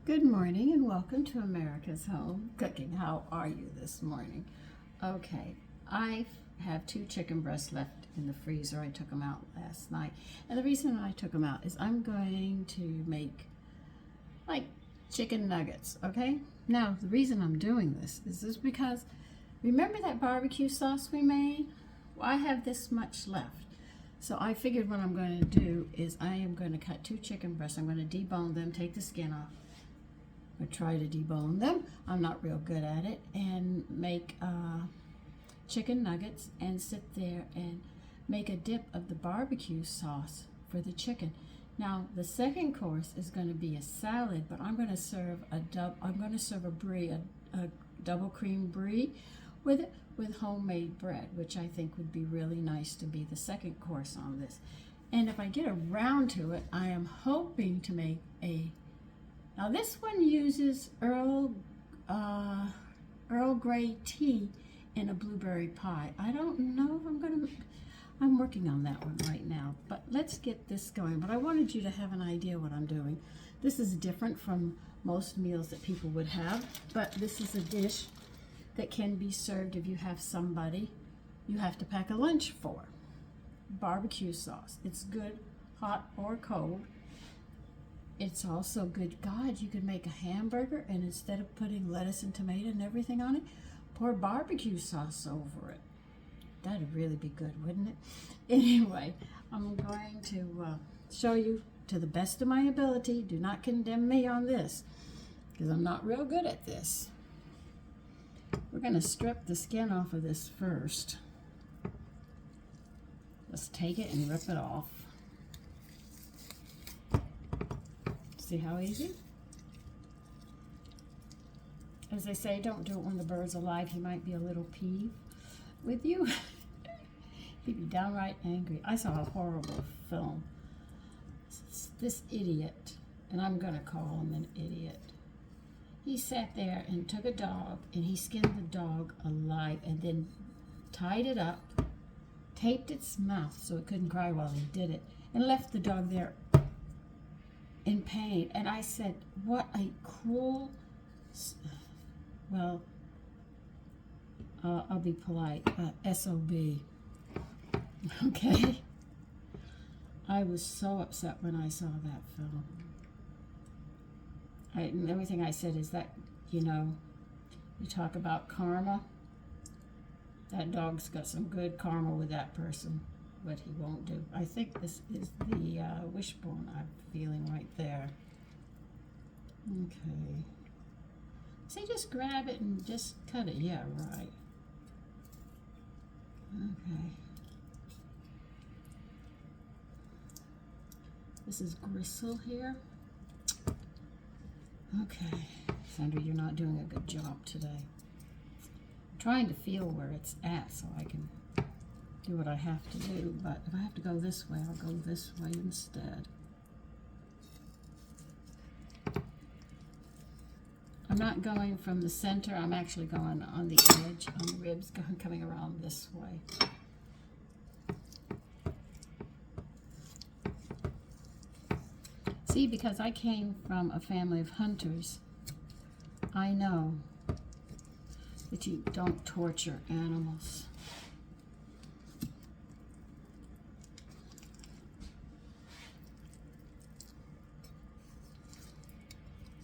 Good morning and welcome to America's Home Cooking. How are you this morning? Okay, I have 2 chicken breasts left in the freezer. I took them out last night. And the reason I took them out is I'm going to make like chicken nuggets, okay? Now, the reason I'm doing this is because remember that barbecue sauce we made? Well, I have this much left. So I figured what I'm going to do is I am going to cut 2 chicken breasts. I'm going to debone them, take the skin off. I try to debone them. I'm not real good at it. And make chicken nuggets and sit there and make a dip of the barbecue sauce for the chicken. Now the second course is going to be a salad, but I'm going to serve a brie, a double cream brie with homemade bread, which I think would be really nice to be the second course on this. And if I get around to it, I am hoping to make now this one uses Earl Grey tea in a blueberry pie. I don't know if I'm working on that one right now, but let's get this going. But I wanted you to have an idea what I'm doing. This is different from most meals that people would have, but this is a dish that can be served if you have somebody you have to pack a lunch for. Barbecue sauce. It's good hot or cold. It's also good. God, you could make a hamburger and instead of putting lettuce and tomato and everything on it, pour barbecue sauce over it. That'd really be good, wouldn't it? Anyway, I'm going to show you to the best of my ability. Do not condemn me on this because I'm not real good at this. We're going to strip the skin off of this first. Let's take it and rip it off. See how easy? As they say, don't do it when the bird's alive. He might be a little peeved with you. He'd be downright angry. I saw a horrible film. This idiot, and I'm going to call him an idiot. He sat there and took a dog, and he skinned the dog alive, and then tied it up, taped its mouth so it couldn't cry while he did it, and left the dog there in pain. And I said, what a cruel, well, I'll be polite, SOB. Okay? I was so upset when I saw that film. And everything I said is that, you know, you talk about karma. That dog's got some good karma with that person, what he won't do. I think this is the wishbone I'm feeling right there. Okay. See, just grab it and just cut it. Yeah, right. Okay. This is gristle here. Okay. Sandra, you're not doing a good job today. I'm trying to feel where it's at so I can do what I have to do, but if I have to go this way, I'll go this way instead. I'm not going from the center, I'm actually going on the edge, on the ribs, coming around this way. See, because I came from a family of hunters, I know that you don't torture animals.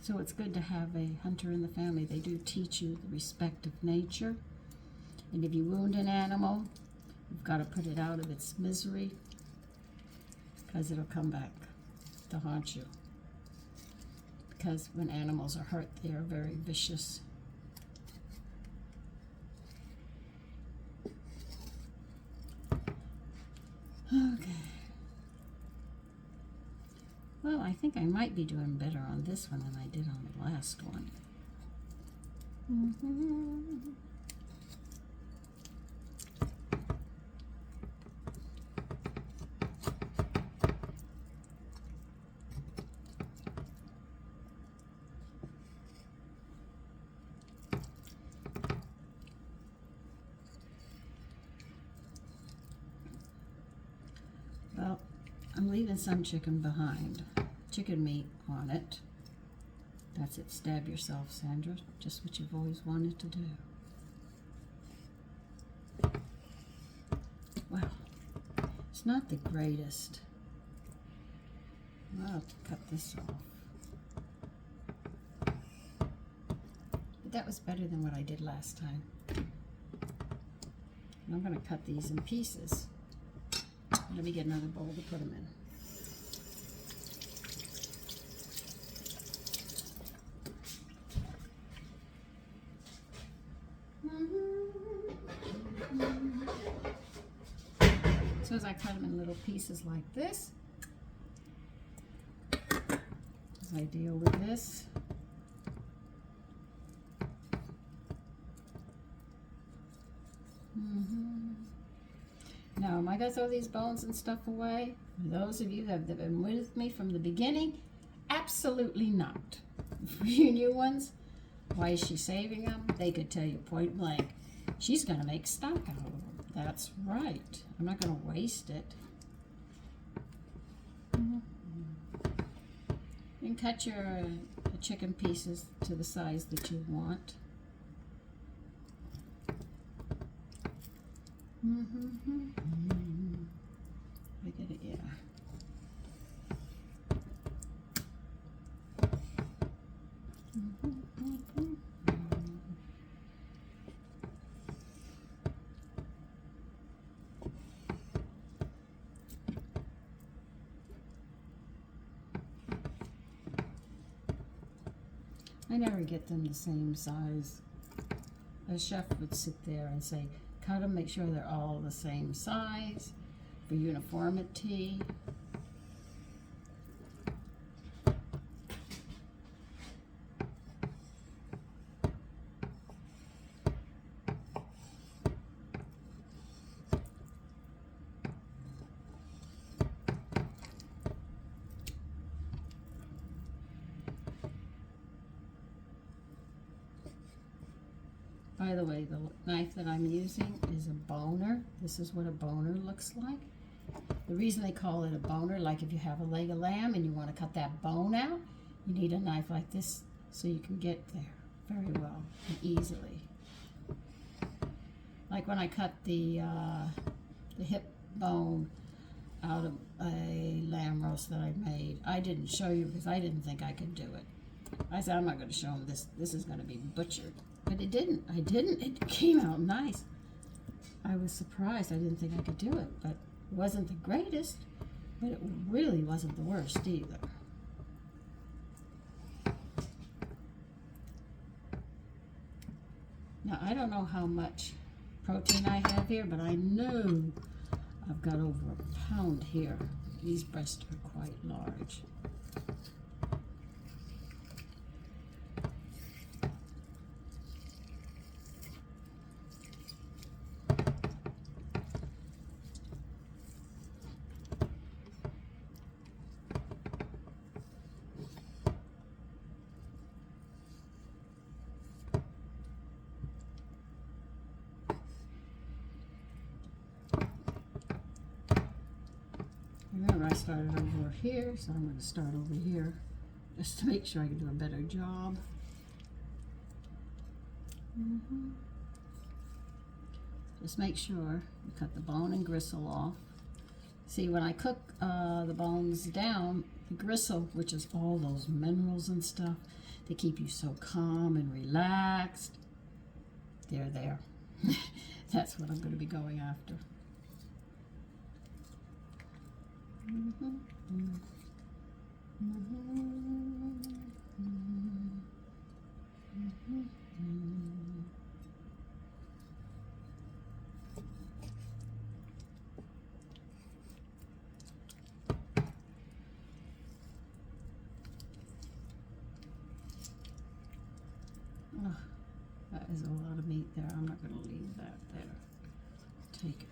So it's good to have a hunter in the family. They do teach you the respect of nature. And if you wound an animal, you've got to put it out of its misery because it'll come back to haunt you. Because when animals are hurt, they are very vicious. Okay. Well, I think I might be doing better on this one than I did on the last one. Well, I'm leaving some chicken behind. Chicken meat on it. That's it. Stab yourself, Sandra. Just what you've always wanted to do. Well, it's not the greatest. I'll have to cut this off. But that was better than what I did last time. And I'm going to cut these in pieces. Let me get another bowl to put them in. So as I cut them in little pieces like this, as I deal with this, now am I going to throw these bones and stuff away? For those of you that have been with me from the beginning, absolutely not. For you new ones, why is she saving them? They could tell you point blank, she's going to make stock out of them. That's right. I'm not going to waste it. And cut your chicken pieces to the size that you want. I get it, yeah. I never get them the same size. A chef would sit there and say, cut them, make sure they're all the same size for uniformity. By the way, the knife that I'm using is a boner. This is what a boner looks like. The reason they call it a boner, like if you have a leg of lamb and you want to cut that bone out, you need a knife like this so you can get there very well and easily. Like when I cut the hip bone out of a lamb roast that I made, I didn't show you because I didn't think I could do it. I said, I'm not going to show them this. This is going to be butchered. But it didn't. I didn't. It came out nice. I was surprised. I didn't think I could do it. But it wasn't the greatest. But it really wasn't the worst either. Now, I don't know how much protein I have here, but I know I've got over a pound here. These breasts are quite large. Remember, I started over here, so I'm going to start over here just to make sure I can do a better job. Just make sure you cut the bone and gristle off. See, when I cook the bones down, the gristle, which is all those minerals and stuff, they keep you so calm and relaxed. They're there. That's what I'm going to be going after. Oh, that is a lot of meat there. I'm not going to leave that there. Take it.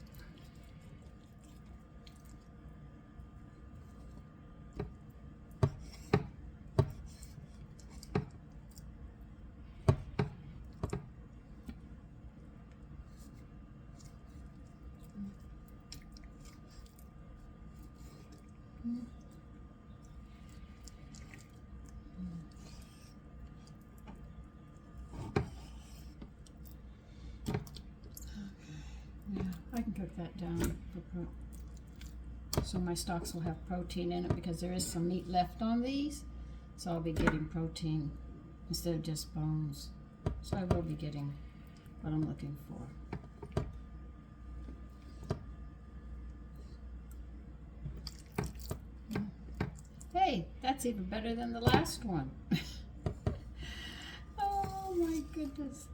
cook that down so my stocks will have protein in it, because there is some meat left on these. So I'll be getting protein instead of just bones. So I will be getting what I'm looking for. Hey, that's even better than the last one. Oh my goodness.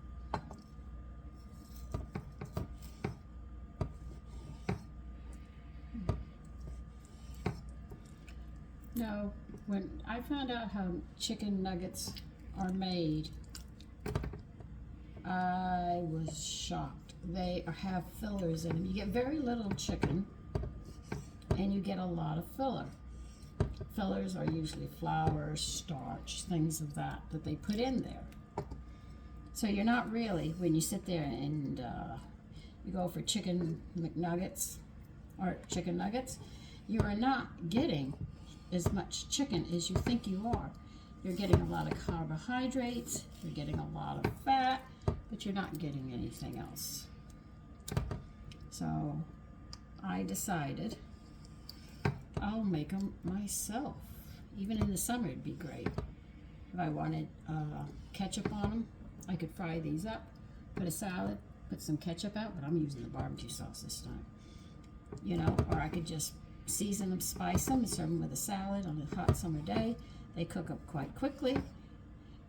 No, when I found out how chicken nuggets are made, I was shocked. They have fillers in them. You get very little chicken and you get a lot of filler. Fillers are usually flour, starch, things of that they put in there. So you're not really, when you sit there and you go for chicken McNuggets or chicken nuggets, you are not getting as much chicken as you think you are. You're getting a lot of carbohydrates, you're getting a lot of fat, but you're not getting anything else. So I decided I'll make them myself. Even in the summer it'd be great. If I wanted ketchup on them, I could fry these up, put a salad, put some ketchup out, but I'm using the barbecue sauce this time. You know, or I could just season them, spice them, and serve them with a salad on a hot summer day. They cook up quite quickly.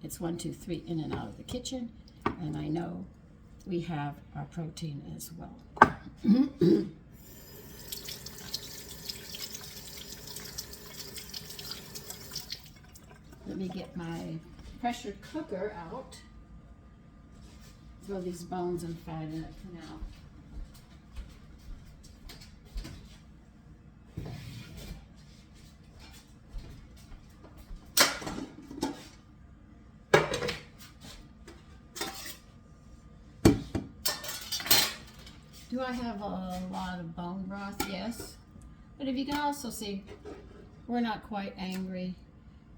It's 1, 2, 3 in and out of the kitchen, and I know we have our protein as well. Let me get my pressure cooker out. Throw these bones and fat in it for now. Do I have a lot of bone broth? Yes. But if you can also see, we're not quite angry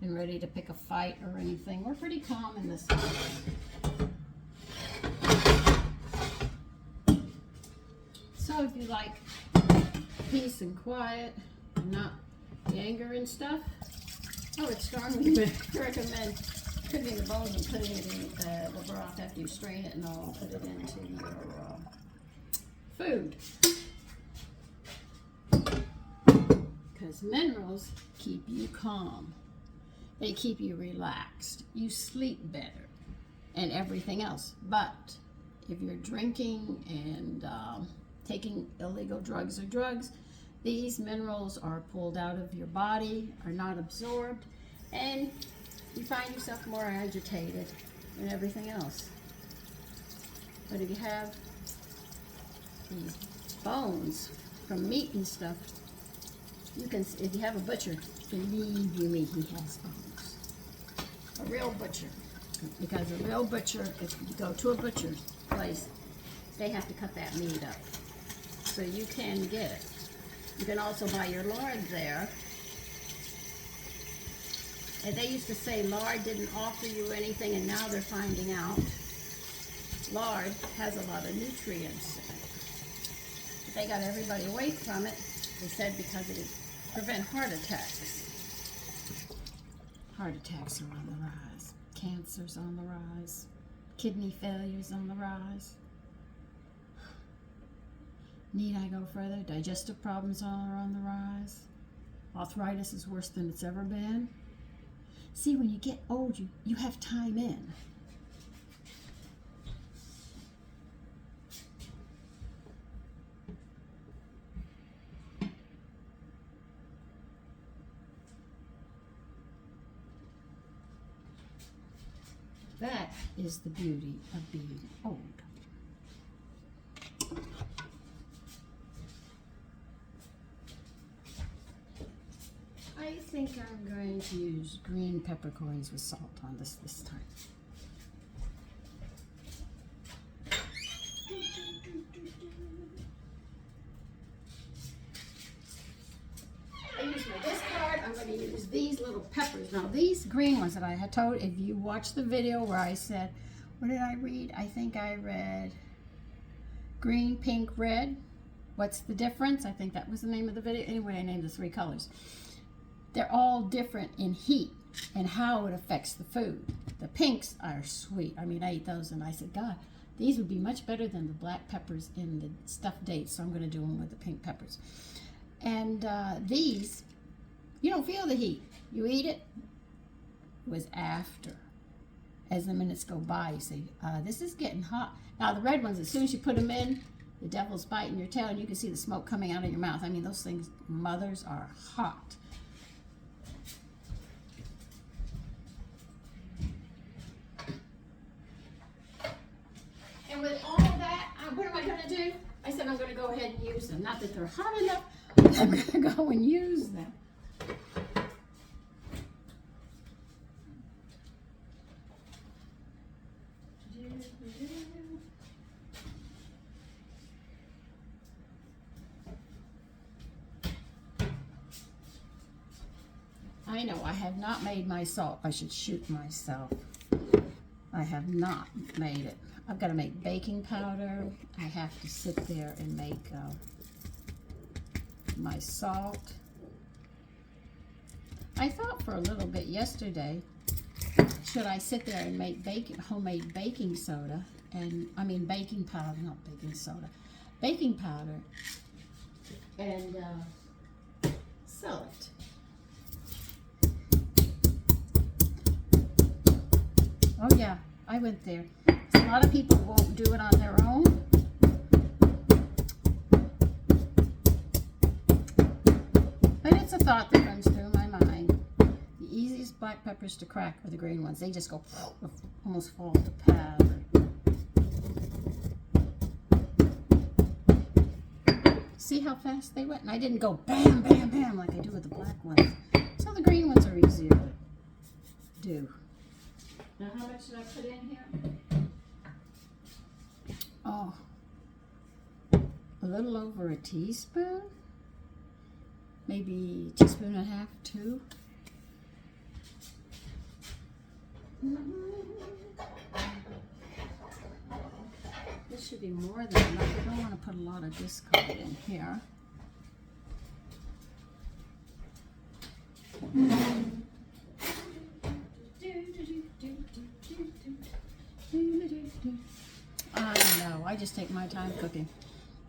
and ready to pick a fight or anything. We're pretty calm in this house. So if you like peace and quiet and not the anger and stuff, I would strongly recommend cooking the bones and putting it in the broth after you strain it and all, put it into your food. Because minerals keep you calm. They keep you relaxed. You sleep better and everything else. But if you're drinking and taking illegal drugs or drugs, these minerals are pulled out of your body, are not absorbed, and you find yourself more agitated and everything else. But if you have these bones from meat and stuff, you can, if you have a butcher, believe you me, he has bones. A real butcher. Because a real butcher, if you go to a butcher's place, they have to cut that meat up. So you can get it. You can also buy your lard there. And they used to say lard didn't offer you anything, and now they're finding out lard has a lot of nutrients in it. But they got everybody away from it, they said, because it would prevent heart attacks. Heart attacks are on the rise. Cancer's on the rise. Kidney failure's on the rise. Need I go further? Digestive problems are on the rise. Arthritis is worse than it's ever been. See, when you get old, you have time in. That is the beauty of being old. I think I'm going to use green peppercorns with salt on this time. I use my discard. I'm going to use these little peppers. Now these green ones that I had told, if you watched the video where I said, what did I read? I think I read green, pink, red. what's the difference? I think that was the name of the video. Anyway, I named the 3 colors. They're all different in heat and how it affects the food. The pinks are sweet. I mean, I ate those and I said, God, these would be much better than the black peppers in the stuffed dates, so I'm going to do them with the pink peppers. And these, you don't feel the heat. You eat it. It was after. As the minutes go by, you say, this is getting hot. Now, the red ones, as soon as you put them in, the devil's biting your tail, and you can see the smoke coming out of your mouth. I mean, those things, mothers, are hot. And with all of that, what am I going to do? I said I'm going to go ahead and use them. Not that they're hot enough, I'm going to go and use them. I know I have not made my salt. I should shoot myself. I have not made it. I've got to make baking powder. I have to sit there and make my salt. I thought for a little bit yesterday, should I sit there and make homemade baking soda, and I mean baking powder, not baking soda, baking powder, and sell it. Oh yeah, I went there. A lot of people won't do it on their own. But it's a thought that runs through my mind. The easiest black peppers to crack are the green ones. They just go almost fall to powder. See how fast they went? And I didn't go bam, bam, bam like I do with the black ones. So the green ones are easier to do. Now, how much did I put in here? Oh, a little over a teaspoon. Maybe a teaspoon and a half, 2. This should be more than enough. I don't want to put a lot of discard in here. I know, I just take my time cooking.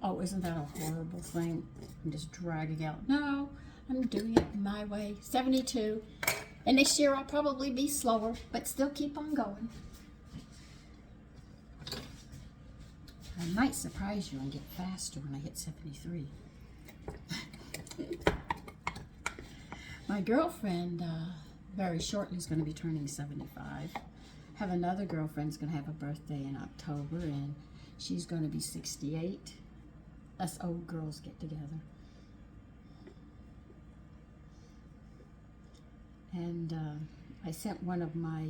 Oh, isn't that a horrible thing? I'm just dragging out. No, I'm doing it my way. 72. And next year I'll probably be slower, but still keep on going. I might surprise you and get faster when I hit 73. My girlfriend very shortly is going to be turning 75. Have another girlfriend's going to have a birthday in October, and she's going to be 68. Us old girls get together. And I sent one of my,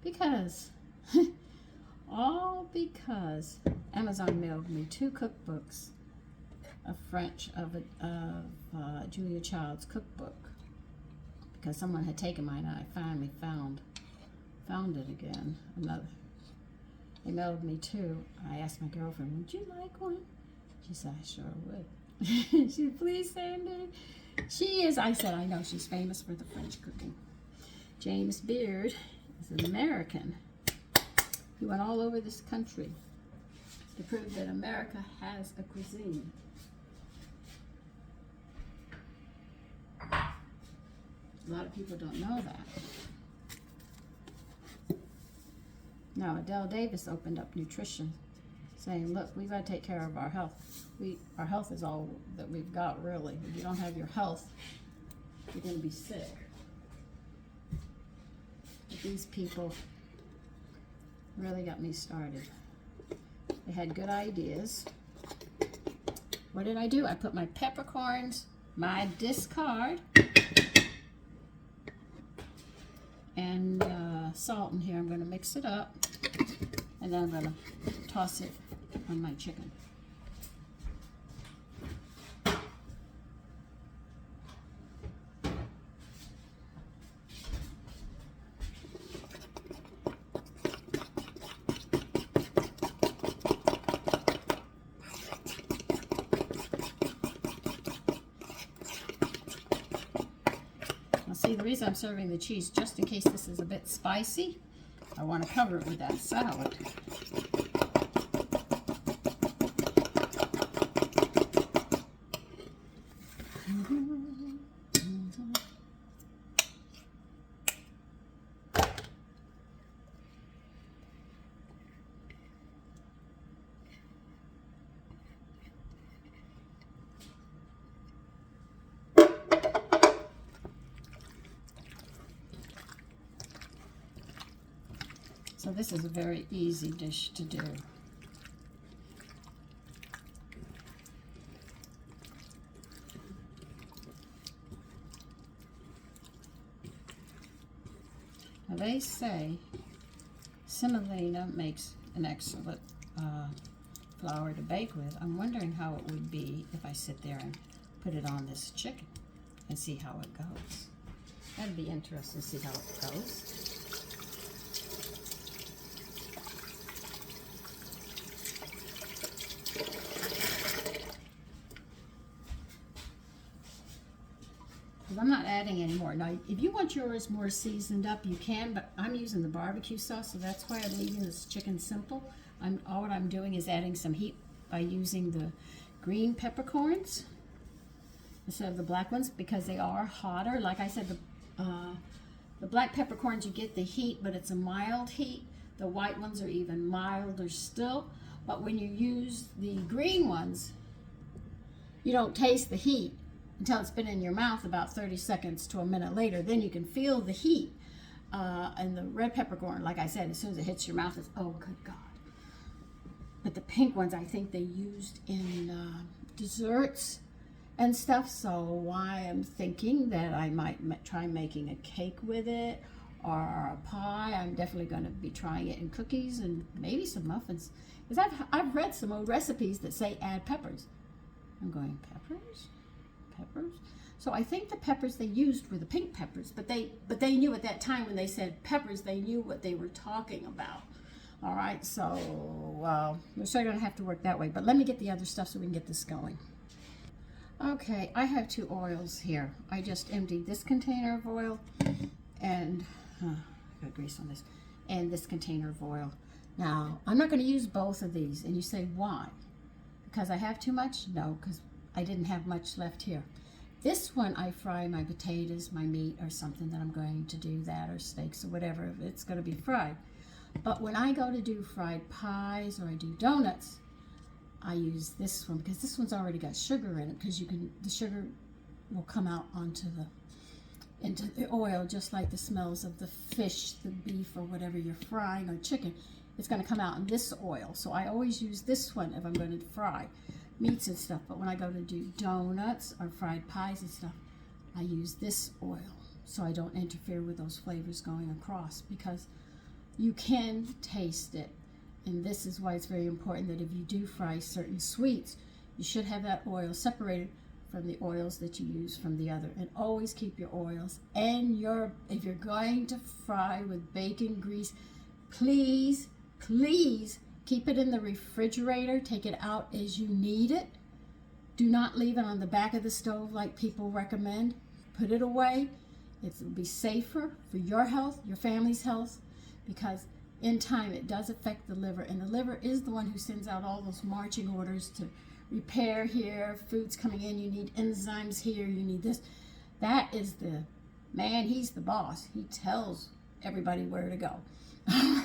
because Amazon mailed me 2 cookbooks of French of Julia Child's cookbook, because someone had taken mine and I finally found it again. They mailed me 2. I asked my girlfriend, would you like one? She said, I sure would. She said, please send it. She is, I said, I know, she's famous for the French cooking. James Beard is an American. He went all over this country to prove that America has a cuisine. A lot of people don't know that. Now, Adele Davis opened up nutrition, saying, look, we've got to take care of our health. Our health is all that we've got, really. If you don't have your health, you're going to be sick. But these people really got me started. They had good ideas. What did I do? I put my peppercorns, my discard, and salt in here. I'm going to mix it up, and then I'm going to toss it on my chicken. See, the reason I'm serving the cheese, just in case this is a bit spicy, I want to cover it with that salad. So this is a very easy dish to do. Now they say semolina makes an excellent flour to bake with. I'm wondering how it would be if I sit there and put it on this chicken and see how it goes. That'd be interesting to see how it goes. I'm not adding any more. Now, if you want yours more seasoned up, you can, but I'm using the barbecue sauce, so that's why I'm leaving this chicken simple. All what I'm doing is adding some heat by using the green peppercorns instead of the black ones, because they are hotter. Like I said, the black peppercorns, you get the heat, but it's a mild heat. The white ones are even milder still. But when you use the green ones, you don't taste the heat until it's been in your mouth about 30 seconds to a minute later. Then you can feel the heat. And the red peppercorn, like I said, as soon as it hits your mouth, it's, oh, good God. But the pink ones, I think they used in desserts and stuff. So I am thinking that I might try making a cake with it or a pie. I'm definitely going to be trying it in cookies and maybe some muffins. Because I've read some old recipes that say add peppers. I'm going, peppers? Peppers? So I think the peppers they used were the pink peppers, but they knew at that time when they said peppers, they knew what they were talking about. All right, so we're still going to have to work that way, but let me get the other stuff so we can get this going. Okay, I have 2 oils here. I just emptied this container of oil and I got grease on this, and this container of oil. Now, I'm not going to use both of these, and you say, why? Because I have too much? No, because I didn't have much left here. This one, I fry my potatoes, my meat, or something that I'm going to do that, or steaks, or whatever. It's going to be fried. But when I go to do fried pies or I do donuts, I use this one because this one's already got sugar in it. Because the sugar will come out into the oil, just like the smells of the fish, the beef, or whatever you're frying, or chicken. It's going to come out in this oil. So I always use this one if I'm going to fry meats and stuff. But when I go to do donuts or fried pies and stuff, I use this oil so I don't interfere with those flavors going across, because you can taste it. And this is why it's very important that if you do fry certain sweets, you should have that oil separated from the oils that you use from the other. And always keep your oils and if you're going to fry with bacon grease, please keep it in the refrigerator. Take it out as you need it. Do not leave it on the back of the stove like people recommend. Put it away. It will be safer for your health, your family's health, because in time it does affect the liver, and the liver is the one who sends out all those marching orders to repair here, food's coming in, you need enzymes here, you need this. That is the man, he's the boss. He tells everybody where to go.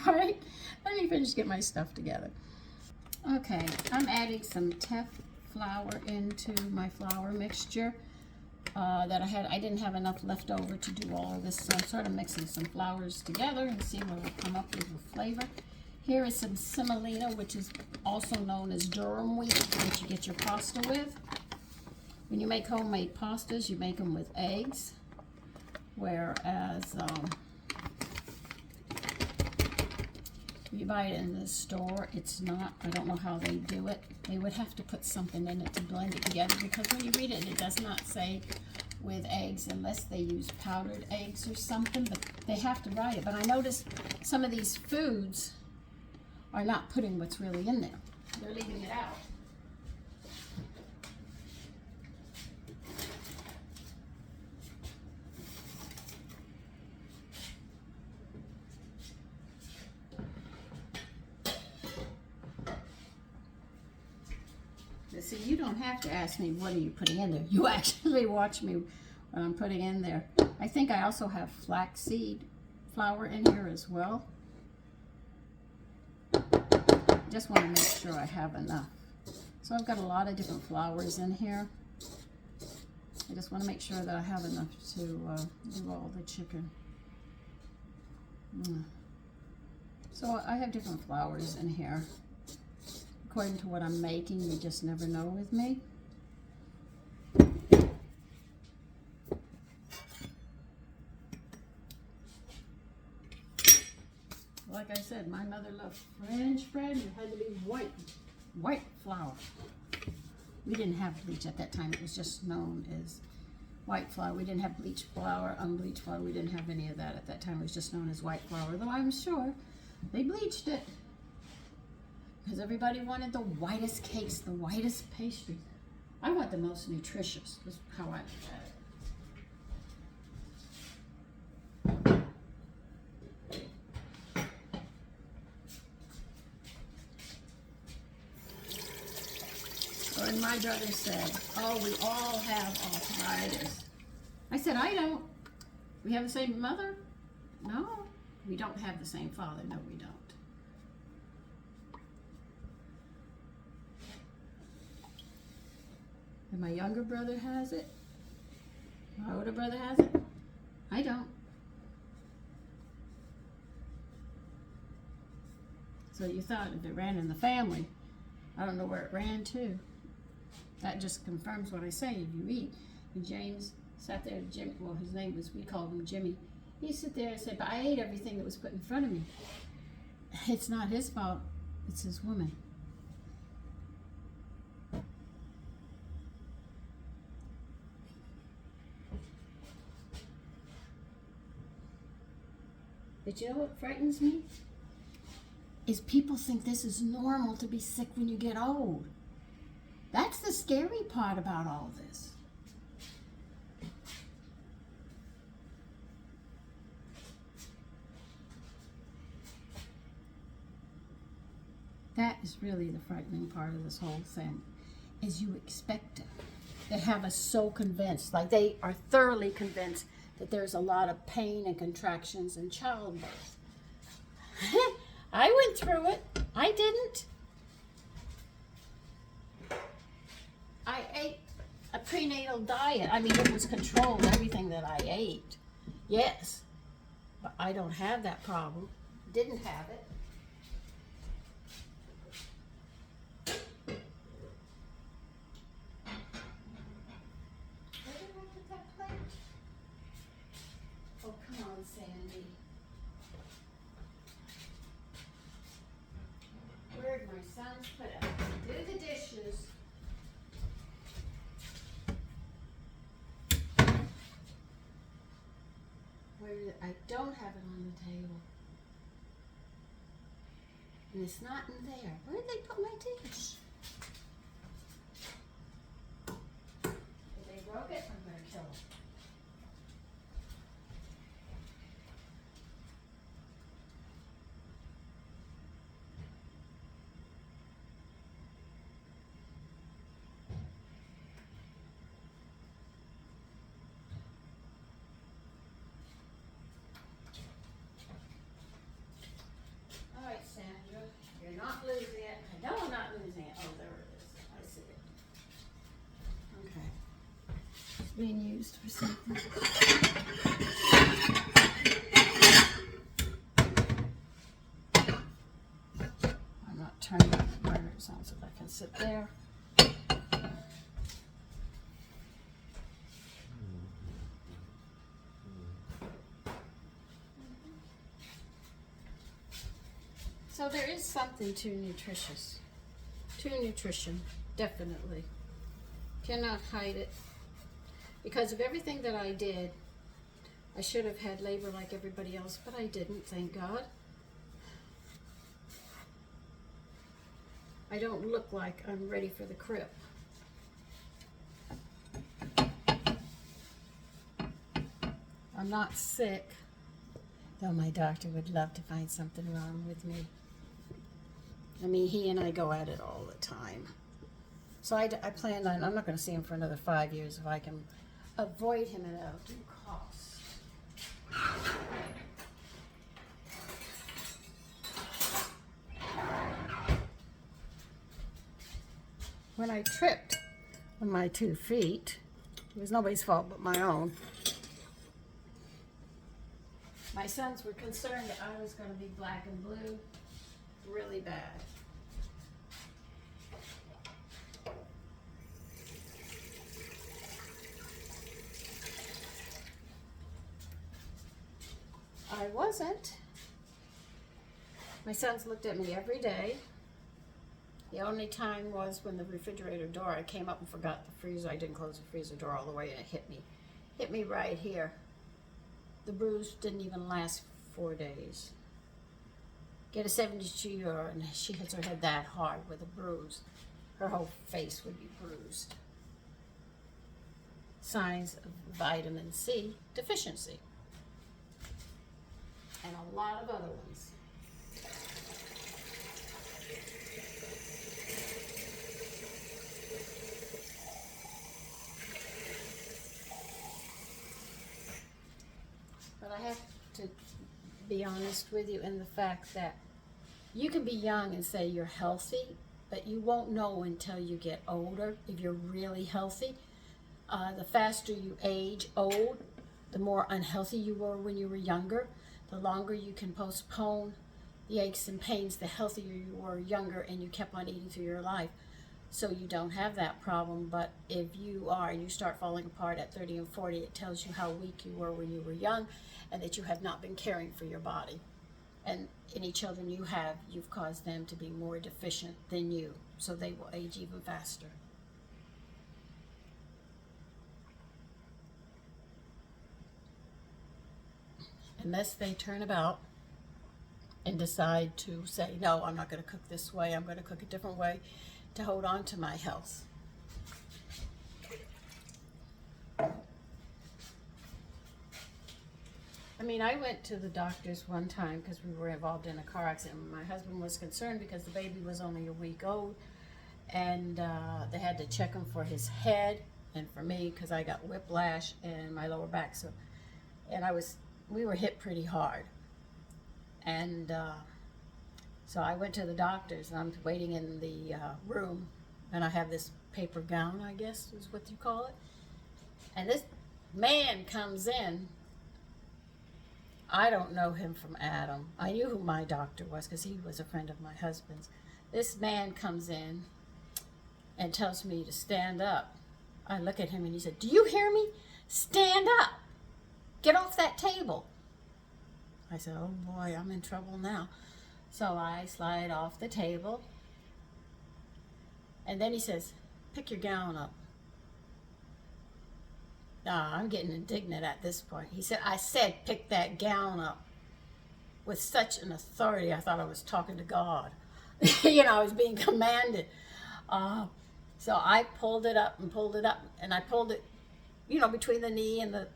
All right, let me finish getting my stuff together. Okay, I'm adding some teff flour into my flour mixture that I had. I didn't have enough left over to do all of this, so I'm sort of mixing some flours together and see what will come up with a flavor. Here is some semolina, which is also known as durum wheat, that you get your pasta with. When you make homemade pastas, you make them with eggs, whereas you buy it in the store, it's not. I don't know how they do it. They would have to put something in it to blend it together, because when you read it, it does not say with eggs unless they use powdered eggs or something, but they have to write it. But I noticed some of these foods are not putting what's really in there. They're leaving it out. see, you don't have to ask me what are you putting in there. You actually watch me what I'm putting in there. I think I also have flaxseed flour in here as well. Just want to make sure I have enough. So I've got a lot of different flours in here. I just want to make sure that I have enough to do all the chicken. So I have different flours in here. According to what I'm making, you just never know with me. Like I said, my mother loved French bread. It had to be white flour. We didn't have bleach at that time. It was just known as white flour. We didn't have bleached flour, unbleached flour. We didn't have any of that at that time. It was just known as white flour, though I'm sure they bleached it because everybody wanted the whitest cakes, the whitest pastries. I want the most nutritious, is how I look at it. And my brother said, oh, we all have arthritis. I said, I don't. We have the same mother? No. We don't have the same father. No, we don't. And my younger brother has it. My older brother has it. I don't. So you thought if it ran in the family, I don't know where it ran to. That just confirms what I say. If you eat, and James sat there, Jimmy, well, his name was, we called him Jimmy. He sat there and said, but I ate everything that was put in front of me. It's not his fault, it's his woman. But you know what frightens me? Is people think this is normal to be sick when you get old. That's the scary part about all this. That is really the frightening part of this whole thing, is you expect it. They have us so convinced, like they are thoroughly convinced that there's a lot of pain and contractions in childbirth. I went through it. I didn't. I ate a prenatal diet. I mean, it was controlled, everything that I ate. Yes. But I don't have that problem. Didn't have it. Where did I put that plate? Oh, come on, Sandy. Where'd my sons put it? Do the dishes. I don't have it on the table. And it's not in there. Where did they put my dish? If they broke it, I'm going to kill them. You're not losing it. I know I'm not losing it. Oh, there it is. I see it. Okay. It's being used for something. I'm not turning it where it sounds like I can sit there. So there is something to nutritious, to nutrition, definitely. Cannot hide it. Because of everything that I did, I should have had labor like everybody else, but I didn't, thank God. I don't look like I'm ready for the crib. I'm not sick, though my doctor would love to find something wrong with me. I mean, he and I go at it all the time. So I planned on, I'm not going to see him for another 5 years if I can avoid him at due cost. When I tripped on my 2 feet, it was nobody's fault but my own. My sons were concerned that I was going to be black and blue really bad. I wasn't. My sons looked at me every day. The only time was when the refrigerator door, I came up and forgot the freezer. I didn't close the freezer door all the way and it hit me. Hit me right here. The bruise didn't even last 4 days. Get a 72-year-old and she hits her head that hard with a bruise. Her whole face would be bruised. Signs of vitamin C deficiency. And a lot of other ones. But I have to be honest with you in the fact that you can be young and say you're healthy, but you won't know until you get older if you're really healthy. The faster you age old, the more unhealthy you were when you were younger. The longer you can postpone the aches and pains, the healthier you were younger and you kept on eating through your life. So you don't have that problem. But if you are and you start falling apart at 30 and 40, it tells you how weak you were when you were young and that you have not been caring for your body. And any children you have, you've caused them to be more deficient than you. So they will age even faster. Unless they turn about and decide to say, no, I'm not going to cook this way, I'm going to cook a different way to hold on to my health. I mean, I went to the doctor's one time because we were involved in a car accident. My husband was concerned because the baby was only a week old, and they had to check him for his head and for me because I got whiplash in my lower back. So, and we were hit pretty hard. And so I went to the doctor's and I'm waiting in the room, and I have this paper gown, I guess is what you call it. And this man comes in. I don't know him from Adam. I knew who my doctor was because he was a friend of my husband's. This man comes in and tells me to stand up. I look at him and he said, "Do you hear me? Stand up. Get off that table." I said, "Oh boy, I'm in trouble now." So I slide off the table. And then he says, "Pick your gown up." I'm getting indignant at this point. He said, "I said pick that gown up," with such an authority. I thought I was talking to God. I was being commanded. So I pulled it up, and I pulled it, between the knee and the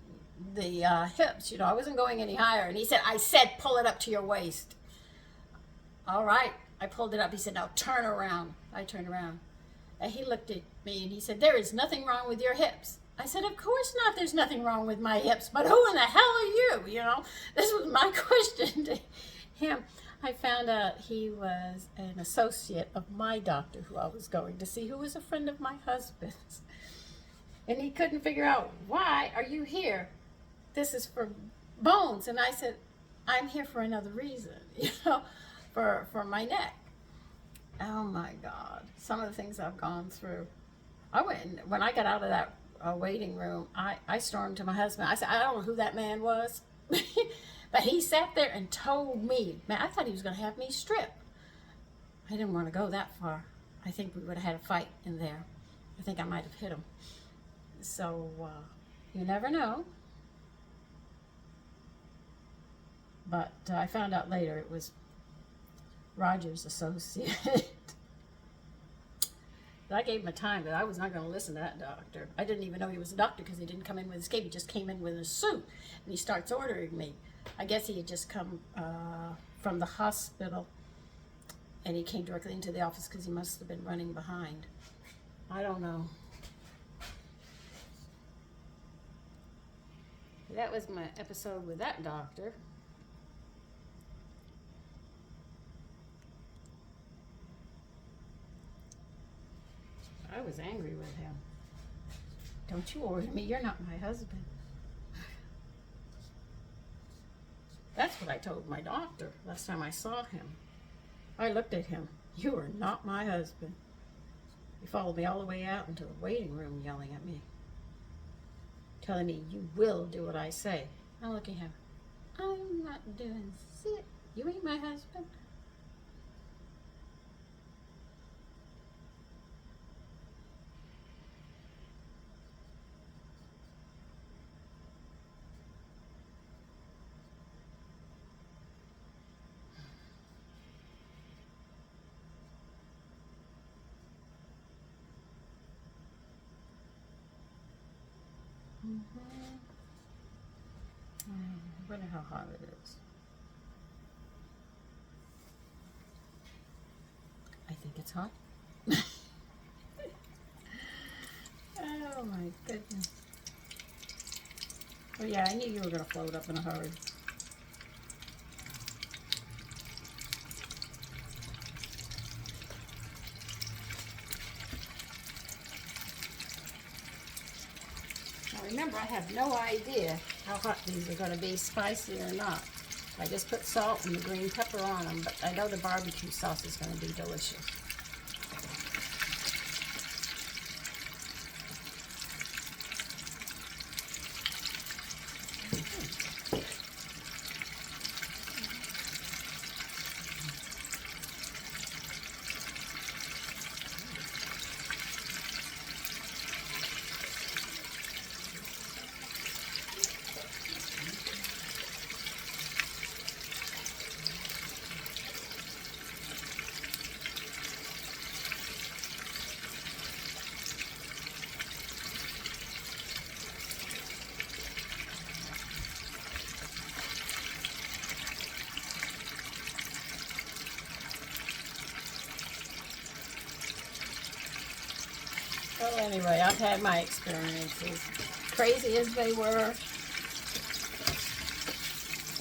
hips. I wasn't going any higher. And he said, "I said pull it up to your waist." All right. I pulled it up. He said, "Now turn around." I turned around. And he looked at me and he said, "There is nothing wrong with your hips." I said, "Of course not. There's nothing wrong with my hips. But who in the hell are you?" This was my question to him. I found out he was an associate of my doctor who I was going to see, who was a friend of my husband's. And he couldn't figure out, "Why are you here? This is for bones." And I said, "I'm here for another reason, for my neck." Oh my God. Some of the things I've gone through. When I got out of that waiting room, I stormed to my husband. I said, "I don't know who that man was." But he sat there and told me, man, I thought he was going to have me strip. I didn't want to go that far. I think we would have had a fight in there. I think I might have hit him. So, you never know. But I found out later it was Roger's associate. I gave him a time, but I was not going to listen to that doctor. I didn't even know he was a doctor because he didn't come in with his cape. He just came in with a suit, and he starts ordering me. I guess he had just come from the hospital, and he came directly into the office because he must have been running behind. I don't know. That was my episode with that doctor. I was angry with him. Don't you order me, you're not my husband. That's what I told my doctor last time I saw him. I looked at him. You are not my husband. He followed me all the way out into the waiting room yelling at me. Telling me, you will do what I say. I look at him. I'm not doing shit. You ain't my husband. I wonder how hot it is. I think it's hot. Oh my goodness. Oh yeah, I knew you were going to float up in a hurry. Now remember, I have no idea how hot these are going to be, spicy or not. I just put salt and the green pepper on them, but I know the barbecue sauce is going to be delicious. Well, anyway, I've had my experiences. Crazy as they were,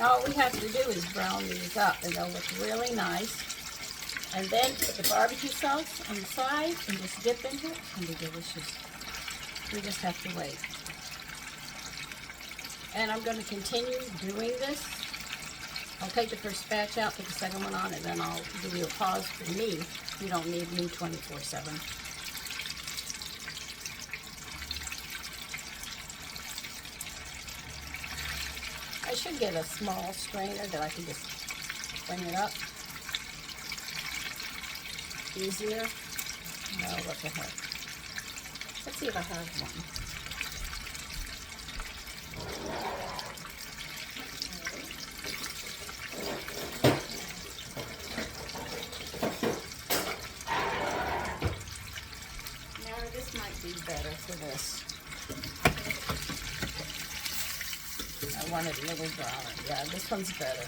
all we have to do is brown these up and they'll look really nice. And then put the barbecue sauce on the side and just dip into it. It's going to be delicious. We just have to wait. And I'm going to continue doing this. I'll take the first batch out, put the second one on, and then I'll give you a pause for me. You don't need me 24/7. I should get a small strainer that I can just bring it up easier. No, what the heck. Let's see if I have one. Now this might be better for this. I want it a little browner. Yeah, this one's better.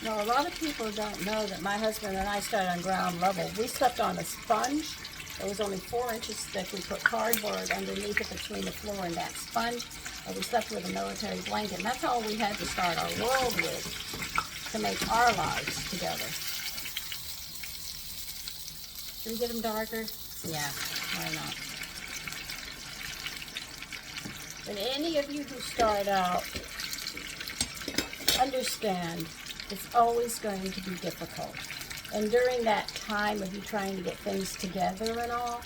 Now, a lot of people don't know that my husband and I started on ground level. We slept on a sponge. It was only 4 inches thick. We put cardboard underneath it between the floor and that sponge. And we slept with a military blanket. And that's all we had to start our world with to make our lives together. Should we get them darker? Yeah, why not? And any of you who start out, understand it's always going to be difficult. And during that time of you trying to get things together and all,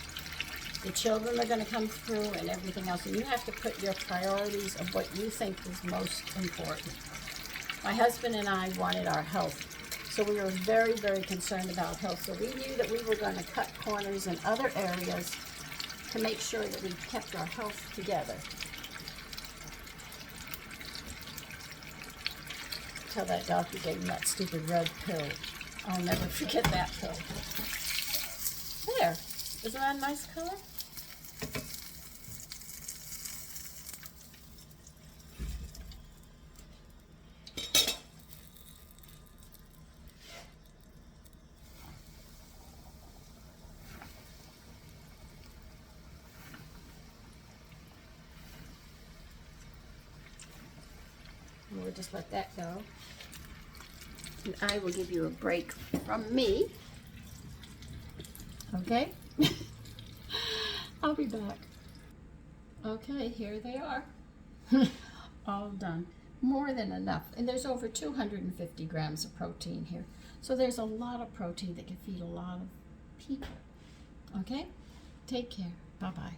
the children are going to come through and everything else. And you have to put your priorities of what you think is most important. My husband and I wanted our health. So we were very, very concerned about health. So we knew that we were going to cut corners in other areas to make sure that we kept our health together. Until that doctor gave me that stupid red pill. I'll never forget that pill. There. Isn't that a nice color? just let that go. And I will give you a break from me. Okay? I'll be back. Okay, here they are. All done. More than enough. And there's over 250 grams of protein here. So there's a lot of protein that can feed a lot of people. Okay? Take care. Bye-bye.